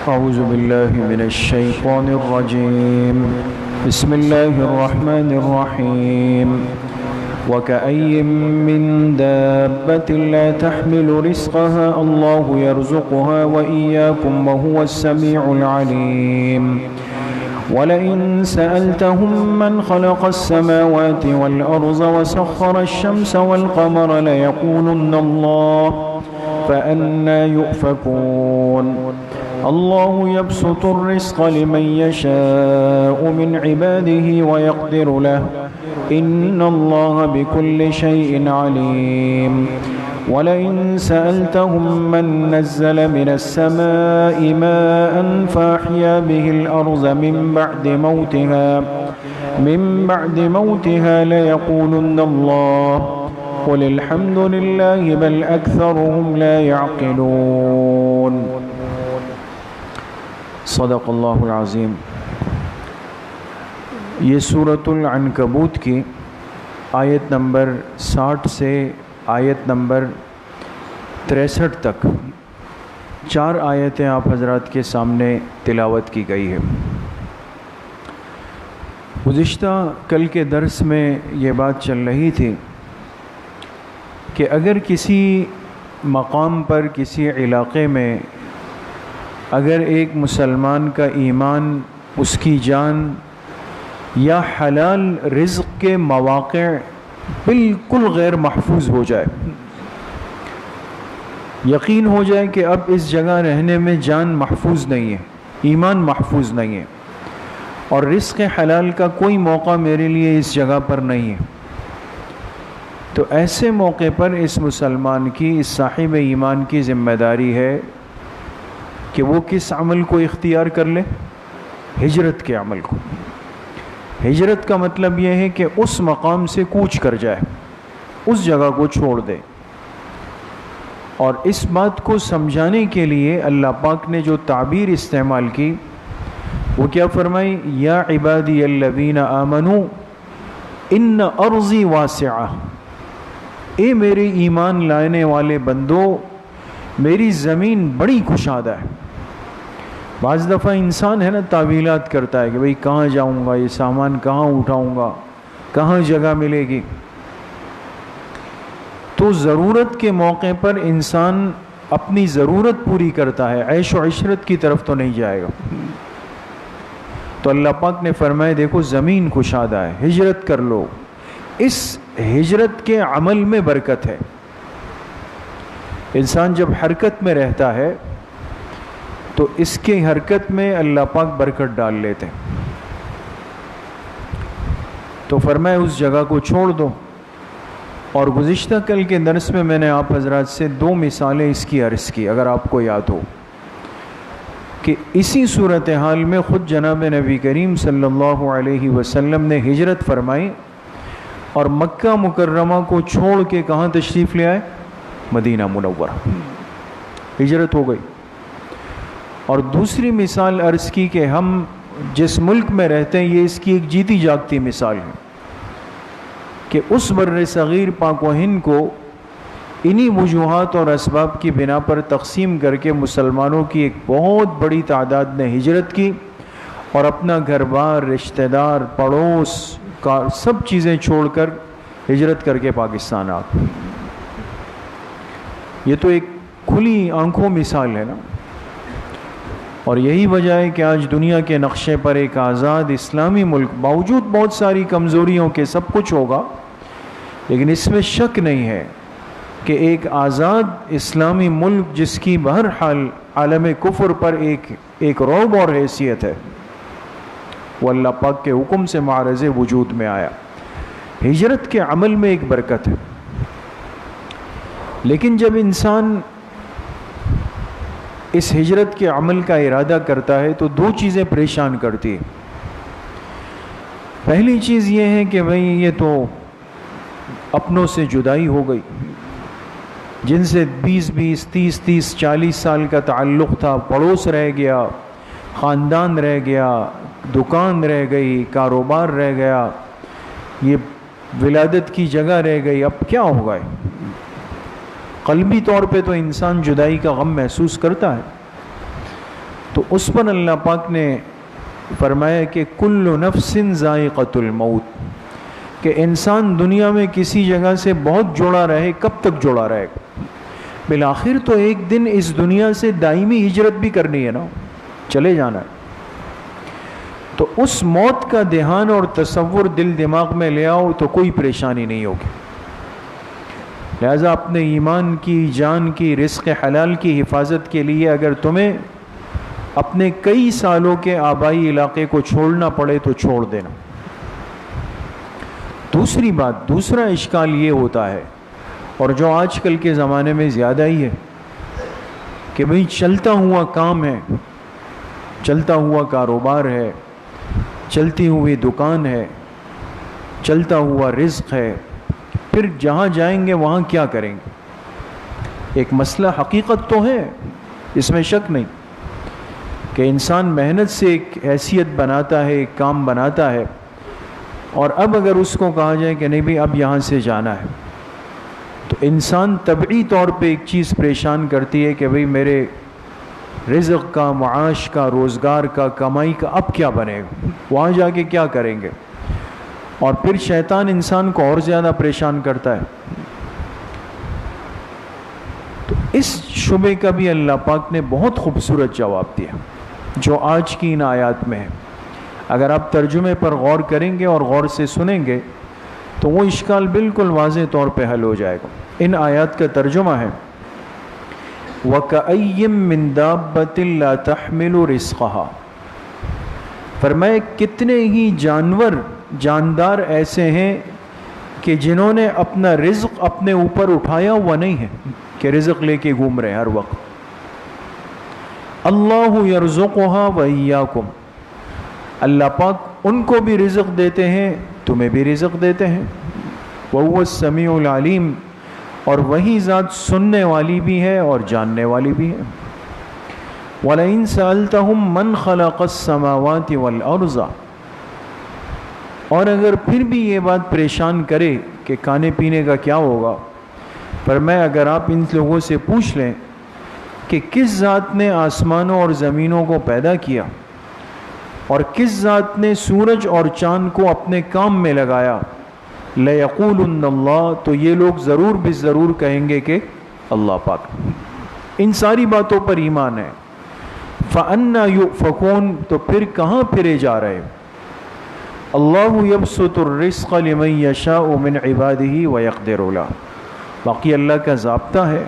أعوذ بالله من الشيطان الرجيم بسم الله الرحمن الرحيم وكأي من دابة لا تحمل رزقها الله يرزقها وإياكم وهو السميع العليم ولئن سألتهم من خلق السماوات والأرض وسخر الشمس والقمر ليقولن الله فأنى يؤفكون الله يبسط الرزق لمن يشاء من عباده ويقدر له إن الله بكل شيء عليم ولئن سألتهم من نزل من السماء ماء فأحيا به الأرض من بعد موتها ليقولن الله قل الحمد لله بل أكثرهم لا يعقلون صدق اللہ العظیم۔ یہ سورۃ العنکبوت کی آیت نمبر 60 سے آیت نمبر 63 تک 4 آیتیں آپ حضرات کے سامنے تلاوت کی گئی ہے۔ گزشتہ کل کے درس میں یہ بات چل رہی تھی کہ اگر کسی مقام پر کسی علاقے میں اگر ایک مسلمان کا ایمان، اس کی جان یا حلال رزق کے مواقع بالکل غیر محفوظ ہو جائے، یقین ہو جائے کہ اب اس جگہ رہنے میں جان محفوظ نہیں ہے، ایمان محفوظ نہیں ہے اور رزق حلال کا کوئی موقع میرے لیے اس جگہ پر نہیں ہے، تو ایسے موقع پر اس مسلمان کی، اس صاحب ایمان کی ذمہ داری ہے کہ وہ کس عمل کو اختیار کر لے؟ ہجرت کے عمل کو۔ ہجرت کا مطلب یہ ہے کہ اس مقام سے کوچ کر جائے، اس جگہ کو چھوڑ دے۔ اور اس بات کو سمجھانے کے لیے اللہ پاک نے جو تعبیر استعمال کی وہ کیا فرمائی؟ یا عبادی الذین آمنوا ان ارضی واسعہ، اے میرے ایمان لانے والے بندو، میری زمین بڑی کشادہ ہے۔ بعض دفعہ انسان ہے نا تعویلات کرتا ہے کہ بھئی کہاں جاؤں گا، یہ سامان کہاں اٹھاؤں گا، کہاں جگہ ملے گی۔ تو ضرورت کے موقع پر انسان اپنی ضرورت پوری کرتا ہے، عیش و عشرت کی طرف تو نہیں جائے گا۔ تو اللہ پاک نے فرمایا دیکھو زمین کشادہ ہے، ہجرت کر لو۔ اس ہجرت کے عمل میں برکت ہے۔ انسان جب حرکت میں رہتا ہے تو اس کی حرکت میں اللہ پاک برکت ڈال لیتے ہیں۔ تو فرمایا اس جگہ کو چھوڑ دو۔ اور گزشتہ کل کے درس میں نے آپ حضرات سے 2 مثالیں اس کی عرض کی، اگر آپ کو یاد ہو، کہ اسی صورتحال میں خود جناب نبی کریم صلی اللہ علیہ وسلم نے ہجرت فرمائی اور مکہ مکرمہ کو چھوڑ کے کہاں تشریف لے آئے؟ مدینہ منورہ۔ ہجرت ہو گئی۔ اور دوسری مثال عرض کی کہ ہم جس ملک میں رہتے ہیں یہ اس کی ایک جیتی جاگتی مثال ہے کہ اس بر صغیر پاک و ہند کو انہی وجوہات اور اسباب کی بنا پر تقسیم کر کے مسلمانوں کی ایک بہت بڑی تعداد نے ہجرت کی اور اپنا گھر بار، رشتہ دار، پڑوس کا سب چیزیں چھوڑ کر ہجرت کر کے پاکستان آ گئے۔ یہ تو ایک کھلی آنکھوں مثال ہے نا۔ اور یہی وجہ ہے کہ آج دنیا کے نقشے پر ایک آزاد اسلامی ملک، باوجود بہت ساری کمزوریوں کے، سب کچھ ہوگا، لیکن اس میں شک نہیں ہے کہ ایک آزاد اسلامی ملک جس کی بہرحال عالم کفر پر ایک رعب اور حیثیت ہے، وہ اللہ پاک کے حکم سے معرض وجود میں آیا۔ ہجرت کے عمل میں ایک برکت ہے، لیکن جب انسان اس ہجرت کے عمل کا ارادہ کرتا ہے تو 2 چیزیں پریشان کرتی ہیں۔ پہلی چیز یہ ہے کہ بھئی یہ تو اپنوں سے جدائی ہو گئی، جن سے 20 30 40 سال کا تعلق تھا، پڑوس رہ گیا، خاندان رہ گیا، دکان رہ گئی، کاروبار رہ گیا، یہ ولادت کی جگہ رہ گئی، اب کیا ہوگا؟ قلبی طور پہ تو انسان جدائی کا غم محسوس کرتا ہے۔ تو تو اس پر اللہ پاک نے فرمایا کہ کل نفس ذائقۃ الموت، کہ انسان دنیا میں کسی جگہ سے بہت جڑا رہے، کب تک جڑا رہے گا؟ بالآخر تو ایک دن اس دنیا سے دائمی ہجرت بھی کرنی ہے نا، چلے جانا ہے۔ تو اس موت کا دھیان اور تصور دل دماغ میں لے آؤ تو کوئی پریشانی نہیں ہوگی۔ لہذا اپنے ایمان کی، جان کی، رزق حلال کی حفاظت کے لیے اگر تمہیں اپنے کئی سالوں کے آبائی علاقے کو چھوڑنا پڑے تو چھوڑ دینا۔ دوسری بات، دوسرا اشکال یہ ہوتا ہے، اور جو آج کل کے زمانے میں زیادہ ہی ہے، کہ بھئی چلتا ہوا کام ہے، چلتا ہوا کاروبار ہے، چلتی ہوئی دکان ہے، چلتا ہوا رزق ہے، پھر جہاں جائیں گے وہاں کیا کریں گے؟ ایک مسئلہ حقیقت تو ہے، اس میں شک نہیں کہ انسان محنت سے ایک حیثیت بناتا ہے، ایک کام بناتا ہے، اور اب اگر اس کو کہا جائے کہ نہیں بھی اب یہاں سے جانا ہے، تو انسان طبعی طور پہ ایک چیز پریشان کرتی ہے کہ بھئی میرے رزق کا، معاش کا، روزگار کا، کمائی کا اب کیا بنے گا، وہاں جا کے کیا کریں گے؟ اور پھر شیطان انسان کو اور زیادہ پریشان کرتا ہے۔ تو اس شبے کا بھی اللہ پاک نے بہت خوبصورت جواب دیا جو آج کی ان آیات میں ہے۔ اگر آپ ترجمے پر غور کریں گے اور غور سے سنیں گے تو وہ اشکال بالکل واضح طور پہ حل ہو جائے گا۔ ان آیات کا ترجمہ ہے وَكَأَيٍّ مِّن دَابَّةٍ لَا تَحْمِلُ رِزْقَهَا، فرمائے کتنے ہی جاندار ایسے ہیں کہ جنہوں نے اپنا رزق اپنے اوپر اٹھایا ہوا نہیں ہے، کہ رزق لے کے گھوم رہے ہر وقت۔ اللہ یرزقها وإیاکم، اللہ پاک ان کو بھی رزق دیتے ہیں، تمہیں بھی رزق دیتے ہیں۔ وَهُوَ السَّمِيعُ الْعَلِيمُ، اور وہی ذات سننے والی بھی ہے اور جاننے والی بھی ہے۔ وَلَئِن سَأَلْتَهُم مَّنْ خَلَقَ السَّمَاوَاتِ وَالْأَرْضَ، اور اگر پھر بھی یہ بات پریشان کرے کہ کھانے پینے کا کیا ہوگا، پر میں اگر آپ ان لوگوں سے پوچھ لیں کہ کس ذات نے آسمانوں اور زمینوں کو پیدا کیا اور کس ذات نے سورج اور چاند کو اپنے کام میں لگایا، لَيَقُولُنَّ اللَّهُ، تو یہ لوگ ضرور بھی ضرور کہیں گے کہ اللہ پاک۔ ان ساری باتوں پر ایمان ہے۔ فَأَنَّا يُؤْفَكُونَ، تو پھر کہاں پھرے جا رہے؟ اللہ یبسط الرزق لمن یشاء من عبادہ ویقدر لہ، باقی اللہ کا ضابطہ ہے،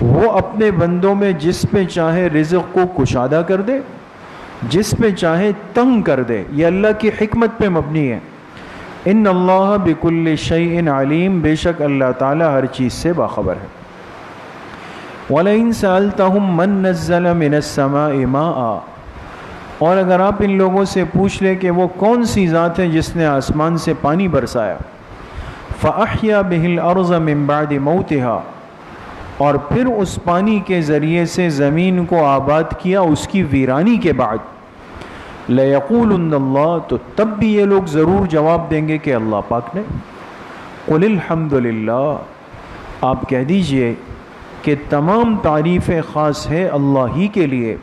وہ اپنے بندوں میں جس پہ چاہے رزق کو کشادہ کر دے، جس پہ چاہے تنگ کر دے، یہ اللہ کی حکمت پہ مبنی ہے۔ ان اللہ بکل شیء علیم، بے شک اللہ تعالی ہر چیز سے باخبر ہے۔ وَلَئِن سَأَلْتَهُم مَّن نَّزَّلَ مِنَ السَّمَاءِ مَاءً، اور اگر آپ ان لوگوں سے پوچھ لیں کہ وہ کون سی ذات ہے جس نے آسمان سے پانی برسایا، فَأَحْيَا بِهِ الْأَرْضَ مِن بَعْدِ مَوْتِهَا، اور پھر اس پانی کے ذریعے سے زمین کو آباد کیا اس کی ویرانی کے بعد، لَيَقُولُنَّ اللَّهُ، تو تب بھی یہ لوگ ضرور جواب دیں گے کہ اللہ پاک نے۔ قُلِ الْحَمْدُ لِلَّهِ، آپ کہہ دیجئے کہ تمام تعریفیں خاص ہے اللہ ہی کے لیے،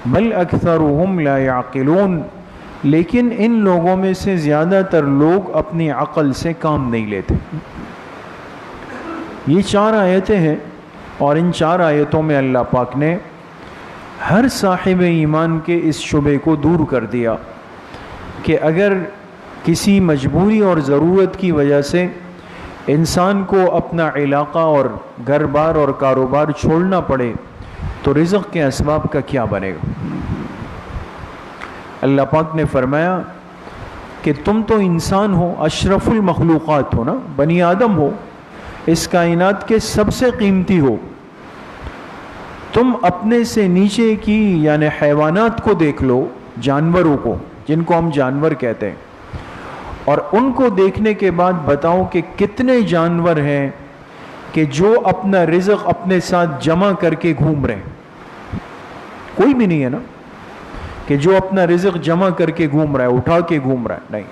بل اکثرهم لا یعقلون، لیکن ان لوگوں میں سے زیادہ تر لوگ اپنی عقل سے کام نہیں لیتے۔ یہ 4 آیتیں ہیں، اور ان 4 آیتوں میں اللہ پاک نے ہر صاحب ایمان کے اس شبے کو دور کر دیا کہ اگر کسی مجبوری اور ضرورت کی وجہ سے انسان کو اپنا علاقہ اور گھر بار اور کاروبار چھوڑنا پڑے تو رزق کے اسباب کا کیا بنے گا؟ اللہ پاک نے فرمایا کہ تم تو انسان ہو، اشرف المخلوقات ہو نا، بنی آدم ہو، اس کائنات کے سب سے قیمتی ہو، تم اپنے سے نیچے کی یعنی حیوانات کو دیکھ لو، جانوروں کو جن کو ہم جانور کہتے ہیں، اور ان کو دیکھنے کے بعد بتاؤ کہ کتنے جانور ہیں کہ جو اپنا رزق اپنے ساتھ جمع کر کے گھوم رہے ہیں؟ کوئی بھی نہیں ہے نا کہ جو اپنا رزق جمع کر کے گھوم رہا ہے، اٹھا کے گھوم رہا ہے، نہیں۔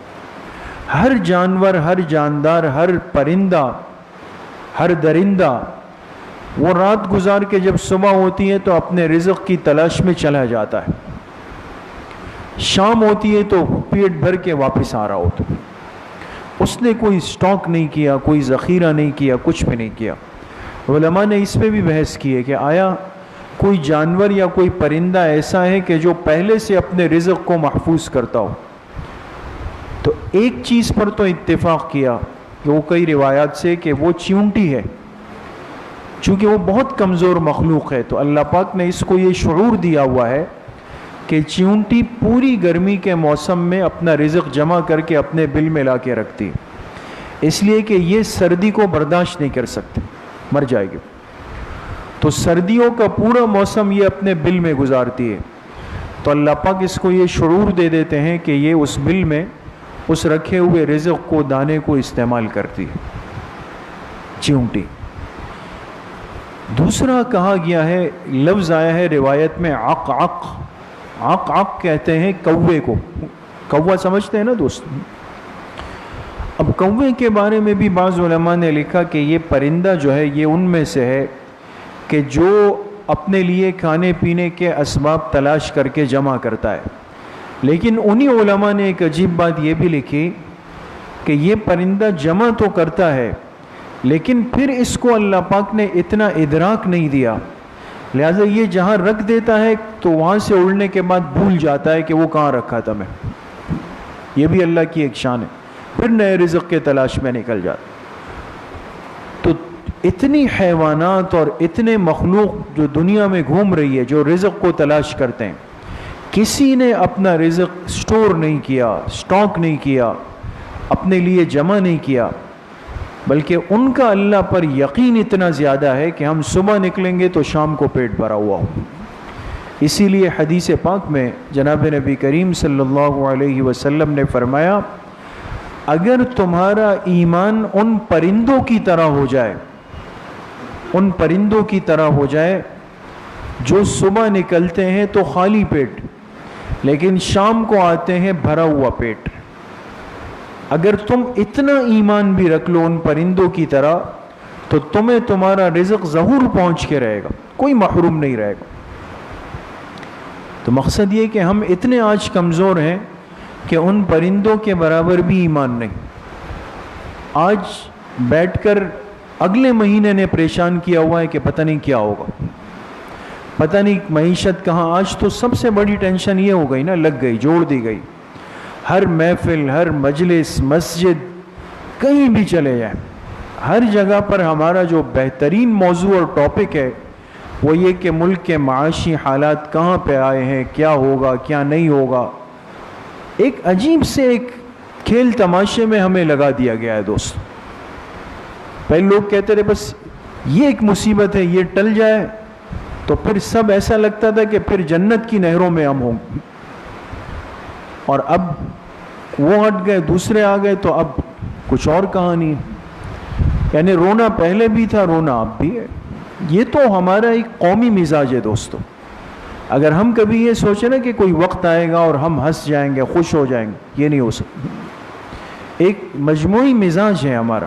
ہر جانور، ہر جاندار، ہر پرندہ، ہر درندہ وہ رات گزار کے جب صبح ہوتی ہے تو اپنے رزق کی تلاش میں چلا جاتا ہے، شام ہوتی ہے تو پیٹ بھر کے واپس آ رہا ہوتا ہے، اس نے کوئی سٹاک نہیں کیا، کوئی ذخیرہ نہیں کیا، کچھ بھی نہیں کیا۔ علماء نے اس پہ بھی بحث کی ہے کہ آیا کوئی جانور یا کوئی پرندہ ایسا ہے کہ جو پہلے سے اپنے رزق کو محفوظ کرتا ہو؟ تو ایک چیز پر تو اتفاق کیا کہ وہ کئی روایات سے کہ وہ چیونٹی ہے، چونکہ وہ بہت کمزور مخلوق ہے، تو اللہ پاک نے اس کو یہ شعور دیا ہوا ہے کہ چیونٹی پوری گرمی کے موسم میں اپنا رزق جمع کر کے اپنے بل میں لا کے رکھتی ہے، اس لیے کہ یہ سردی کو برداشت نہیں کر سکتے، مر جائے گی، تو سردیوں کا پورا موسم یہ اپنے بل میں گزارتی ہے۔ تو اللہ پاک اس کو یہ شعور دے دیتے ہیں کہ یہ اس بل میں اس رکھے ہوئے رزق کو، دانے کو استعمال کرتی ہے چیونٹی۔ دوسرا کہا گیا ہے، لفظ آیا ہے روایت میں عق عق، عق عق کہتے ہیں کوے کو، کوا سمجھتے ہیں نا دوست؟ اب کوے کے بارے میں بھی بعض علماء نے لکھا کہ یہ پرندہ جو ہے یہ ان میں سے ہے کہ جو اپنے لیے کھانے پینے کے اسباب تلاش کر کے جمع کرتا ہے، لیکن انہی علماء نے ایک عجیب بات یہ بھی لکھی کہ یہ پرندہ جمع تو کرتا ہے لیکن پھر اس کو اللہ پاک نے اتنا ادراک نہیں دیا، لہٰذا یہ جہاں رکھ دیتا ہے تو وہاں سے اڑنے کے بعد بھول جاتا ہے کہ وہ کہاں رکھا تھا میں۔ یہ بھی اللہ کی ایک شان ہے، پھر نئے رزق کے تلاش میں نکل جاتا۔ تو اتنی حیوانات اور اتنے مخلوق جو دنیا میں گھوم رہی ہے جو رزق کو تلاش کرتے ہیں، کسی نے اپنا رزق سٹور نہیں کیا، سٹاک نہیں کیا، اپنے لیے جمع نہیں کیا، بلکہ ان کا اللہ پر یقین اتنا زیادہ ہے کہ ہم صبح نکلیں گے تو شام کو پیٹ بھرا ہوا ہو۔ اسی لیے حدیث پاک میں جناب نبی کریم صلی اللہ علیہ وسلم نے فرمایا، اگر تمہارا ایمان ان پرندوں کی طرح ہو جائے، ان پرندوں کی طرح ہو جائے جو صبح نکلتے ہیں تو خالی پیٹ لیکن شام کو آتے ہیں بھرا ہوا پیٹ، اگر تم اتنا ایمان بھی رکھ لو ان پرندوں کی طرح تو تمہیں تمہارا رزق ضرور پہنچ کے رہے گا، کوئی محروم نہیں رہے گا۔ تو مقصد یہ کہ ہم اتنے آج کمزور ہیں کہ ان پرندوں کے برابر بھی ایمان نہیں۔ آج بیٹھ کر اگلے مہینے نے پریشان کیا ہوا ہے کہ پتہ نہیں کیا ہوگا، پتہ نہیں معیشت کہاں۔ آج تو سب سے بڑی ٹینشن یہ ہو گئی نا، لگ گئی، جوڑ دی گئی، ہر محفل، ہر مجلس، مسجد، کہیں بھی چلے جائیں، ہر جگہ پر ہمارا جو بہترین موضوع اور ٹاپک ہے وہ یہ کہ ملک کے معاشی حالات کہاں پہ آئے ہیں، کیا ہوگا کیا نہیں ہوگا۔ ایک عجیب سے ایک کھیل تماشے میں ہمیں لگا دیا گیا ہے دوست۔ پہلے لوگ کہتے رہے بس یہ ایک مصیبت ہے، یہ ٹل جائے تو پھر سب ایسا لگتا تھا کہ پھر جنت کی نہروں میں ہم ہوں، اور اب وہ ہٹ گئے، دوسرے آ گئے تو اب کچھ اور کہانی ہے۔ یعنی رونا پہلے بھی تھا، رونا اب بھی ہے۔ یہ تو ہمارا ایک قومی مزاج ہے دوستو۔ اگر ہم کبھی یہ سوچیں نا کہ کوئی وقت آئے گا اور ہم ہنس جائیں گے، خوش ہو جائیں گے، یہ نہیں ہو سکتا۔ ایک مجموعی مزاج ہے ہمارا،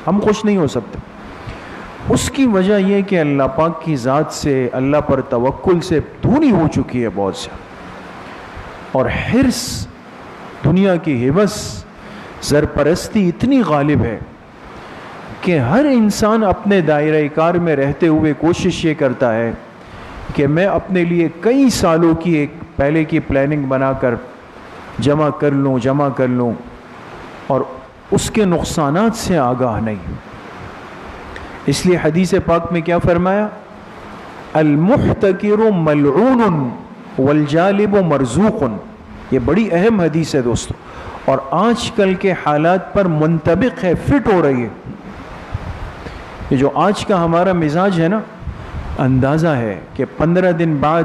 ہم خوش نہیں ہو سکتے۔ اس کی وجہ یہ کہ اللہ پاک کی ذات سے، اللہ پر توکل سے دوری ہو چکی ہے بہت سے، اور حرص، دنیا کی ہوس، زرپرستی اتنی غالب ہے کہ ہر انسان اپنے دائرہ کار میں رہتے ہوئے کوشش یہ کرتا ہے کہ میں اپنے لیے کئی سالوں کی ایک پہلے کی پلاننگ بنا کر جمع کر لوں اور اس کے نقصانات سے آگاہ نہیں۔ اس لیے حدیث پاک میں کیا فرمایا؟ المحتکر ملعون والجالب مرزوق۔ یہ بڑی اہم حدیث ہے دوستو، اور آج کل کے حالات پر منطبق ہے، فٹ ہو رہی ہے۔ یہ جو آج کا ہمارا مزاج ہے نا، اندازہ ہے کہ 15 دن بعد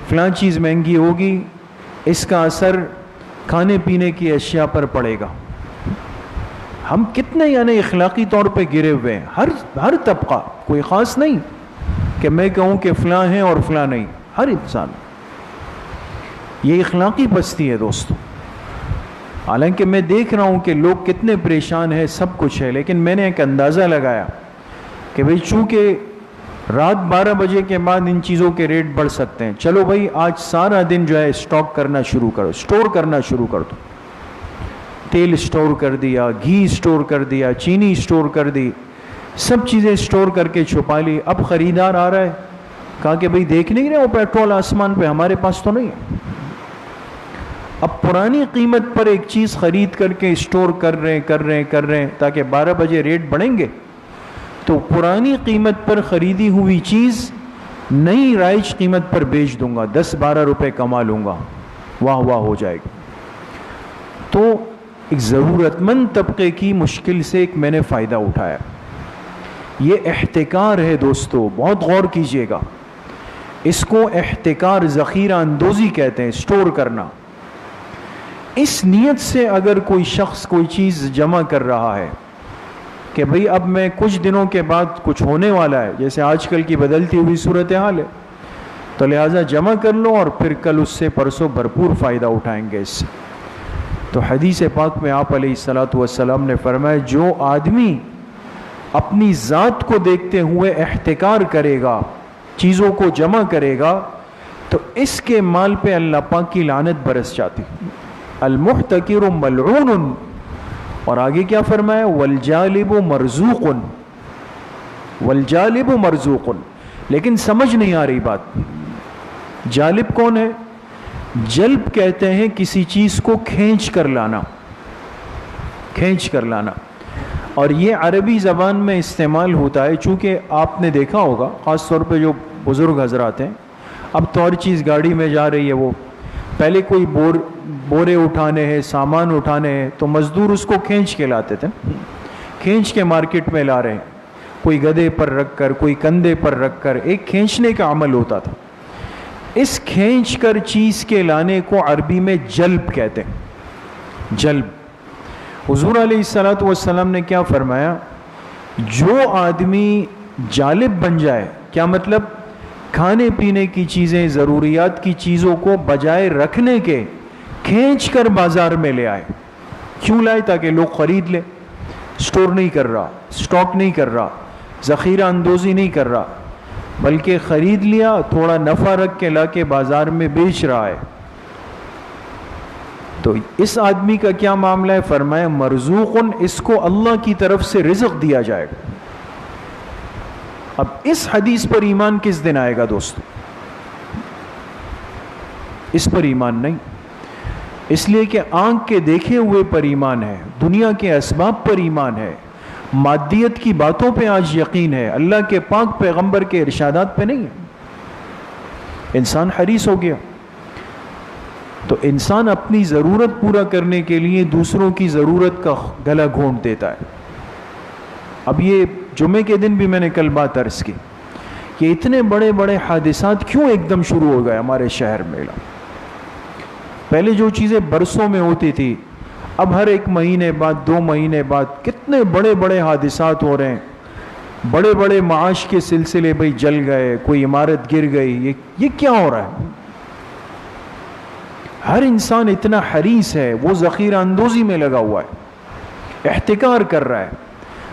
فلاں چیز مہنگی ہوگی، اس کا اثر کھانے پینے کی اشیاء پر پڑے گا۔ ہم کتنے یعنی اخلاقی طور پہ گرے ہوئے ہیں، ہر طبقہ، کوئی خاص نہیں کہ میں کہوں کہ فلاں ہیں اور فلاں نہیں، ہر انسان۔ یہ اخلاقی پستی ہے دوستو۔ حالانکہ میں دیکھ رہا ہوں کہ لوگ کتنے پریشان ہیں، سب کچھ ہے، لیکن میں نے ایک اندازہ لگایا کہ بھئی چونکہ رات 12 بجے کے بعد ان چیزوں کے ریٹ بڑھ سکتے ہیں. چلو بھائی آج سارا دن جو ہے اسٹاک کرنا شروع کرو, اسٹور کرنا شروع کر دو. تیل اسٹور کر دیا, گھی اسٹور کر دیا, چینی اسٹور کر دی, سب چیزیں اسٹور کر کے چھپا لی. اب خریدار آ رہا ہے, کہا کہ بھائی دیکھ نہیں رہے وہ پیٹرول آسمان پہ, ہمارے پاس تو نہیں ہے. اب پرانی قیمت پر ایک چیز خرید کر کے اسٹور کر رہے ہیں تاکہ 12 بجے ریٹ بڑھیں گے تو پرانی قیمت پر خریدی ہوئی چیز نئی رائج قیمت پر بیچ دوں گا, 10-12 روپے کما لوں گا, واہ واہ ہو جائے گا. تو ایک ضرورت مند طبقے کی مشکل سے ایک میں نے فائدہ اٹھایا. یہ احتکار ہے دوستو, بہت غور کیجئے گا. اس کو احتکار, ذخیرہ اندوزی کہتے ہیں, اسٹور کرنا. اس نیت سے اگر کوئی شخص کوئی چیز جمع کر رہا ہے کہ بھئی اب میں کچھ دنوں کے بعد کچھ ہونے والا ہے, جیسے آج کل کی بدلتی ہوئی صورتحال ہے, تو لہٰذا جمع کر لو اور پھر کل اس سے پرسوں بھرپور فائدہ اٹھائیں گے اس سے. تو حدیث پاک میں آپ علیہ الصلوۃ والسلام نے فرمایا جو آدمی اپنی ذات کو دیکھتے ہوئے احتکار کرے گا, چیزوں کو جمع کرے گا, تو اس کے مال پہ اللہ پاک کی لعنت برس جاتی. المحتکر ملعون, اور آگے کیا فرمایا, والجالب مرزوق, والجالب مرزوق. لیکن سمجھ نہیں آ رہی بات. جالب کون ہے؟ جلب کہتے ہیں کسی چیز کو کھینچ کر لانا, کھینچ کر لانا. اور یہ عربی زبان میں استعمال ہوتا ہے, چونکہ آپ نے دیکھا ہوگا خاص طور پہ جو بزرگ حضرات ہیں, اب تو ہر چیز گاڑی میں جا رہی ہے, وہ پہلے کوئی بورے اٹھانے ہیں, سامان اٹھانے ہیں, تو مزدور اس کو کھینچ کے لاتے تھے, کھینچ کے مارکیٹ میں لا رہے ہیں, کوئی گدھے پر رکھ کر, کوئی کندھے پر رکھ کر, ایک کھینچنے کا عمل ہوتا تھا. اس کھینچ کر چیز کے لانے کو عربی میں جلب کہتے ہیں, جلب. حضور علیہ الصلوۃ والسلام نے کیا فرمایا, جو آدمی جالب بن جائے, کیا مطلب, کھانے پینے کی چیزیں, ضروریات کی چیزوں کو بجائے رکھنے کے کھینچ کر بازار میں لے آئے. کیوں لائے؟ تاکہ لوگ خرید لیں. اسٹور نہیں کر رہا, اسٹاک نہیں کر رہا, ذخیرہ اندوزی نہیں کر رہا, بلکہ خرید لیا, تھوڑا نفع رکھ کے لا کے بازار میں بیچ رہا ہے. تو اس آدمی کا کیا معاملہ ہے؟ فرمایا مرزوقن, اس کو اللہ کی طرف سے رزق دیا جائے گا. اب اس حدیث پر ایمان کس دن آئے گا دوستو؟ اس پر ایمان نہیں, اس لیے کہ آنکھ کے دیکھے ہوئے پر ایمان ہے, دنیا کے اسباب پر ایمان ہے, مادیت کی باتوں پہ آج یقین ہے, اللہ کے پاک پیغمبر کے ارشادات پہ نہیں ہے. انسان حریص ہو گیا. تو انسان اپنی ضرورت پورا کرنے کے لیے دوسروں کی ضرورت کا گلا گھونٹ دیتا ہے. اب یہ جمعے کے دن بھی میں نے کل بات عرض کی کہ اتنے بڑے بڑے حادثات کیوں ایک دم شروع ہو گئے ہمارے شہر میں. پہلے جو چیزیں برسوں میں ہوتی تھی, اب ہر 1 مہینے بعد, 2 مہینے بعد کتنے بڑے بڑے حادثات ہو رہے ہیں. بڑے بڑے معاش کے سلسلے, بھائی جل گئے, کوئی عمارت گر گئی, یہ کیا ہو رہا ہے؟ ہر انسان اتنا حریص ہے, وہ ذخیرہ اندوزی میں لگا ہوا ہے, احتکار کر رہا ہے.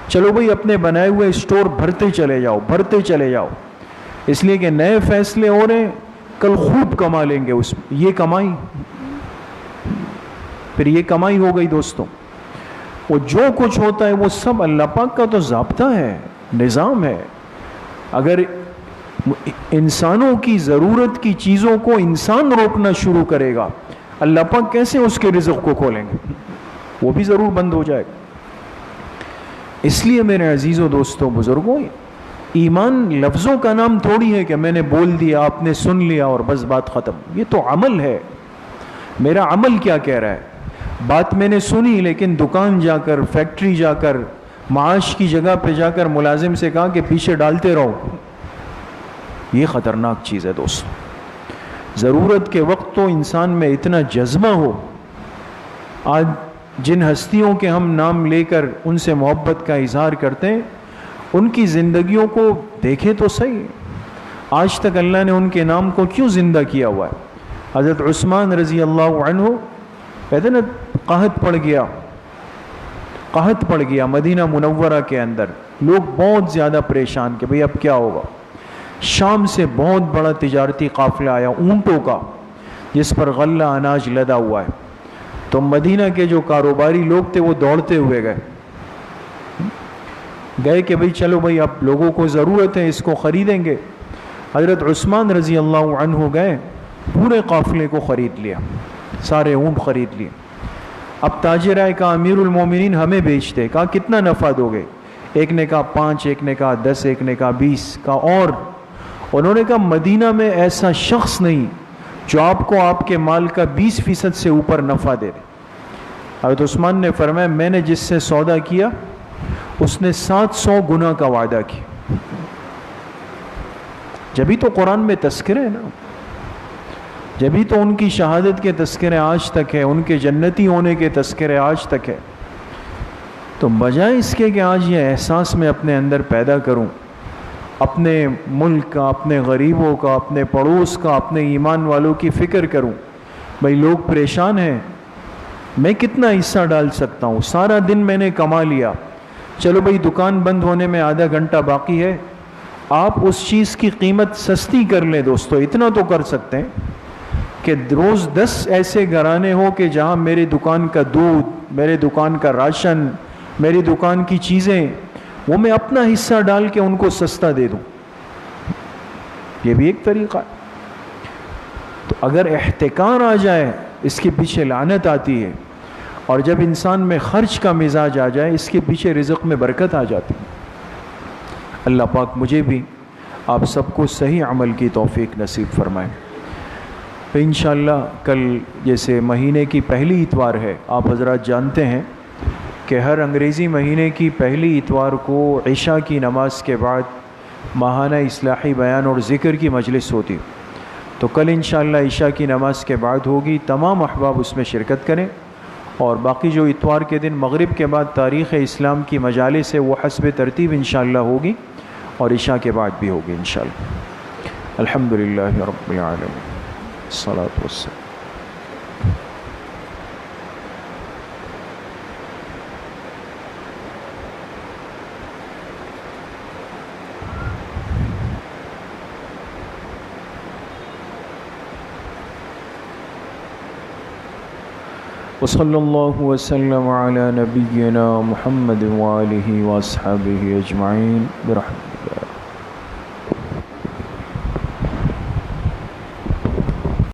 چلو بھائی اپنے بنائے ہوئے اسٹور بھرتے چلے جاؤ, بھرتے چلے جاؤ, اس لیے کہ نئے فیصلے ہو رہے ہیں, کل خوب کما لیں گے اس میں. یہ کمائی, پھر یہ کمائی ہو گئی دوستوں. وہ جو کچھ ہوتا ہے وہ سب اللہ پاک کا تو ضابطہ ہے, نظام ہے. اگر انسانوں کی ضرورت کی چیزوں کو انسان روکنا شروع کرے گا, اللہ پاک کیسے اس کے رزق کو کھولیں گے؟ وہ بھی ضرور بند ہو جائے گا. اس لیے میرے عزیزوں, دوستوں, بزرگوں, ایمان لفظوں کا نام تھوڑی ہے کہ میں نے بول دیا, آپ نے سن لیا اور بس بات ختم. یہ تو عمل ہے. میرا عمل کیا کہہ رہا ہے؟ بات میں نے سنی, لیکن دکان جا کر, فیکٹری جا کر, معاش کی جگہ پہ جا کر ملازم سے کہا کہ پیچھے ڈالتے رہو. یہ خطرناک چیز ہے دوستوں. ضرورت کے وقت تو انسان میں اتنا جذبہ ہو. آج جن ہستیوں کے ہم نام لے کر ان سے محبت کا اظہار کرتے ہیں, ان کی زندگیوں کو دیکھیں تو صحیح. آج تک اللہ نے ان کے نام کو کیوں زندہ کیا ہوا ہے؟ حضرت عثمان رضی اللہ عنہ کہتے نا, قحط پڑ گیا مدینہ منورہ کے اندر. لوگ بہت زیادہ پریشان کہ بھئی اب کیا ہوگا. شام سے بہت بڑا تجارتی قافلہ آیا اونٹوں کا، جس پر غلہ اناج لدا ہوا ہے. تو مدینہ کے جو کاروباری لوگ تھے وہ دوڑتے ہوئے گئے کہ بھئی چلو بھئی اب لوگوں کو ضرورت ہے، اس کو خریدیں گے. حضرت عثمان رضی اللہ عنہ گئے، پورے قافلے کو خرید لیا، سارے اونٹ خرید لیے. اب تاجر آئے، کہا امیر المومنین ہمیں بیچتے. کہا کتنا نفع دو گے؟ ایک نے کہا 5، ایک نے کہا 10، ایک نے کہا 20. کہا اور انہوں نے کہا مدینہ میں ایسا شخص نہیں جو آپ کو آپ کے مال کا 20% سے اوپر نفع دے دے. حضرت عثمان نے فرمایا میں نے جس سے سودا کیا اس نے 700 گنا کا وعدہ کیا. جبھی تو قرآن میں تذکرے ہے نا، جبھی تو ان کی شہادت کے تذکرے آج تک ہے، ان کے جنتی ہونے کے تذکرے آج تک ہے. تو بجائے اس کے کہ آج یہ احساس میں اپنے اندر پیدا کروں، اپنے ملک کا، اپنے غریبوں کا، اپنے پڑوس کا، اپنے ایمان والوں کی فکر کروں. بھئی لوگ پریشان ہیں، میں کتنا حصہ ڈال سکتا ہوں؟ سارا دن میں نے کما لیا، چلو بھئی دکان بند ہونے میں آدھا گھنٹہ باقی ہے، آپ اس چیز کی قیمت سستی کر لیں. دوستو اتنا تو کر سکتے ہیں کہ روز 10 ایسے گھرانے ہو کہ جہاں میری دکان کا دودھ، میرے دکان کا راشن، میری دکان کی چیزیں، وہ میں اپنا حصہ ڈال کے ان کو سستا دے دوں. یہ بھی ایک طریقہ ہے. تو اگر احتکار آ جائے اس کے پیچھے لعنت آتی ہے، اور جب انسان میں خرچ کا مزاج آ جائے اس کے پیچھے رزق میں برکت آ جاتی ہے. اللہ پاک مجھے بھی آپ سب کو صحیح عمل کی توفیق نصیب فرمائے. انشاءاللہ کل جیسے مہینے کی پہلی اتوار ہے، آپ حضرات جانتے ہیں کہ ہر انگریزی مہینے کی پہلی اتوار کو عشاء کی نماز کے بعد ماہانہ اصلاحی بیان اور ذکر کی مجلس ہوتی. تو کل انشاءاللہ عشاء کی نماز کے بعد ہوگی. تمام احباب اس میں شرکت کریں. اور باقی جو اتوار کے دن مغرب کے بعد تاریخ اسلام کی مجالس ہے وہ حسب ترتیب انشاءاللہ ہوگی، اور عشاء کے بعد بھی ہوگی انشاءاللہ. الحمدللہ رب العالمین، الصلاۃ والسلام. وصلی اللہ وسلم علی نبینا محمد وآلہ واصحابہ اجمعین برحمتہ.